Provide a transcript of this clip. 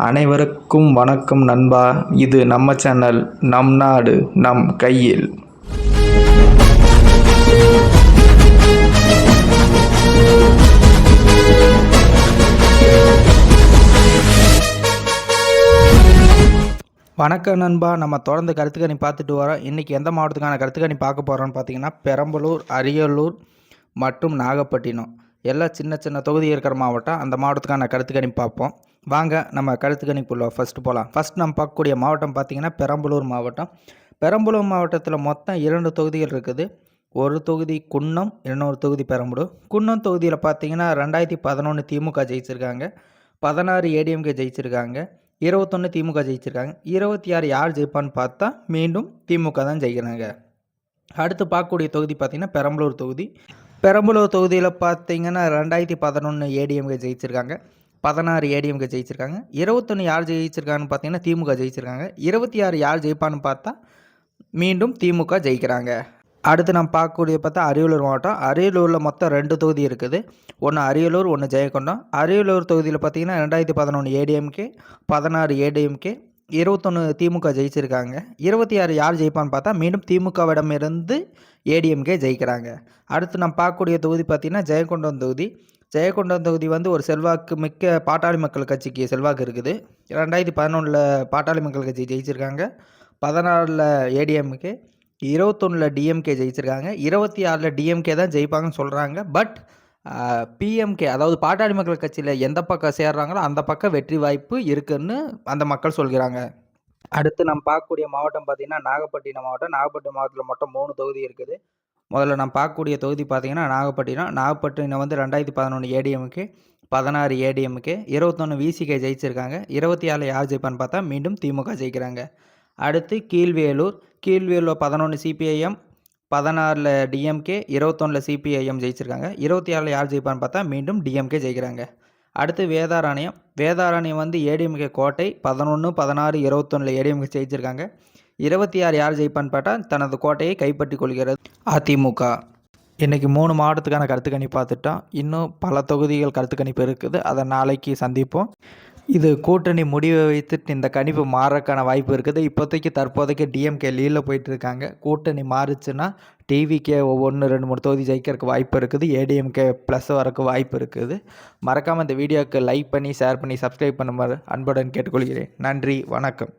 அனைவருக்கும் வணக்கம் நண்பா. இது நம்ம சேனல், நம் நாடு நம் கையில். வணக்கம் நண்பா. நம்ம தொடர்ந்து கருத்துக்கணி பார்த்துட்டு வரோம். இன்றைக்கி எந்த மாவட்டத்துக்கான கருத்துக்கணி பார்க்க போகிறோன்னு பார்த்தீங்கன்னா, பெரம்பலூர், அரியலூர் மற்றும் நாகப்பட்டினம் எல்லாம் சின்ன சின்ன தொகுதி இருக்கிற மாவட்டம். அந்த மாவட்டத்துக்கான கருத்துக்கணி பார்ப்போம். வாங்க நம்ம கருத்துக்கணிக்குள்ள ஃபஸ்ட்டு போகலாம். ஃபஸ்ட் நம்ம பார்க்கக்கூடிய மாவட்டம் பார்த்திங்கன்னா பெரம்பலூர் மாவட்டம். பெரம்பலூர் மாவட்டத்தில் மொத்தம் 2 தொகுதிகள் இருக்குது. ஒரு தொகுதி குன்னம், இன்னொரு தொகுதி பெரம்பலூர். குன்னம் தொகுதியில் பார்த்திங்கன்னா 2011 திமுக ஜெயிச்சிருக்காங்க, 16 ஏடிஎம்கே ஜெயிச்சிருக்காங்க, 21 திமுக ஜெயிச்சிருக்காங்க. 26 யார் ஜெயிப்பான்னு பார்த்தா மீண்டும் திமுக தான் ஜெயிக்கிறாங்க. அடுத்து பார்க்கக்கூடிய தொகுதி பார்த்திங்கன்னா பெரம்பலூர் தொகுதி. பெரம்பலூர் தொகுதியில் பார்த்திங்கன்னா 2011 ஏடிஎம்கே ஜெயிச்சிருக்காங்க, 16 ஏடிஎம்கே ஜெயிச்சிருக்காங்க. 21 யார் ஜெயிச்சிருக்காங்கன்னு பார்த்தீங்கன்னா திமுக ஜெயிச்சிருக்காங்க. 26 யார் ஜெயிப்பான்னு பார்த்தா மீண்டும் திமுக ஜெயிக்கிறாங்க. அடுத்து நம்ம பார்க்கக்கூடிய பார்த்தா அரியலூர் மாவட்டம். அரியலூரில் மொத்தம் 2 தொகுதி இருக்குது. ஒன்று அரியலூர், ஒன்று ஜெயங்கொண்டம். அரியலூர் தொகுதியில் பார்த்திங்கன்னா 2011 ஏடிஎம்கே, 16 ஏடிஎம்கே, 21 திமுக ஜெயிச்சிருக்காங்க. 26 யார் ஜெயிப்பான்னு பார்த்தா மீண்டும் திமுகவிடமிருந்து ஏடிஎம்கே ஜெயிக்கிறாங்க. அடுத்து நம்ம பார்க்கக்கூடிய தொகுதி பார்த்திங்கன்னா ஜெயங்கொண்டம் தொகுதி. ஜெயங்கொண்டம் தொகுதி வந்து ஒரு செல்வாக்கு மிக்க பாட்டாளி மக்கள் கட்சிக்கு செல்வாக்கு இருக்குது. 2011 பாட்டாளி மக்கள் கட்சி ஜெயிச்சிருக்காங்க, 16 ஏடிஎம்கே, 21 டிஎம்கே ஜெயிச்சிருக்காங்க. 26 டிஎம்கே தான் ஜெயிப்பாங்கன்னு சொல்கிறாங்க. பட் பிஎம்கே அதாவது பாட்டாளி மக்கள் கட்சியில் எந்த பக்கம் சேர்றாங்களோ அந்த பக்கம் வெற்றி வாய்ப்பு இருக்குதுன்னு அந்த மக்கள் சொல்கிறாங்க. அடுத்து நம்ம பார்க்கக்கூடிய மாவட்டம் பார்த்திங்கன்னா நாகப்பட்டினம் மாவட்டம். நாகப்பட்டினம் மாவட்டத்தில் மொத்தம் 3 தொகுதி இருக்குது. முதல்ல நம்ம பார்க்கக்கூடிய தொகுதி பார்த்திங்கன்னா நாகப்பட்டினம். நாகப்பட்டினம் வந்து 2011 ஏடிஎம்கே, 16 ஏடிஎம்கே, 21 விசிகே ஜெயிச்சிருக்காங்க. 26 யார் ஜெயிப்பான்னு பார்த்தா மீண்டும் திமுக ஜெயிக்கிறாங்க. அடுத்து Kilvelur. Kilvelur 11 CPIM, 16 DMK, 21 CPIM ஜெயிச்சிருக்காங்க. 26 யார் ஜெயிப்பான்னு பார்த்தா மீண்டும் டிஎம்கே ஜெயிக்கிறாங்க. அடுத்து வேதாரண்யம். வேதாரண்யம் வந்து ஏடிஎம்கே கோட்டை, 11, 16, 21 ஏடிஎம்கே ஜெயிச்சிருக்காங்க. 26 யார் ஜெயிப்பான்னு பார்த்தா தனது கோட்டையை கைப்பற்றி கொள்கிறது அதிமுக. இன்றைக்கி 3 மாவட்டத்துக்கான கருத்துக்கணி பார்த்துட்டோம். இன்னும் பல தொகுதிகள் கருத்துக்கணிப்பு இருக்குது. அதை நாளைக்கு சந்திப்போம். இது கூட்டணி முடிவை வைத்துட்டு இந்த கணிப்பு மாறக்கான வாய்ப்பு இருக்குது. இப்போதைக்கு தற்போதைக்கு டிஎம்கே லீடில் போயிட்டுருக்காங்க. கூட்டணி மாறுச்சுன்னா டிவிக்கே 1, 2, 3 தொகுதி ஜெயிக்கிறதுக்கு வாய்ப்பு இருக்குது. ஏடிஎம்கே ப்ளஸ் வரக்கு வாய்ப்பு இருக்குது. மறக்காமல் இந்த வீடியோவுக்கு லைக் பண்ணி, ஷேர் பண்ணி, சப்ஸ்கிரைப் பண்ணுமாறு அன்புடன் கேட்டுக்கொள்கிறேன். நன்றி, வணக்கம்.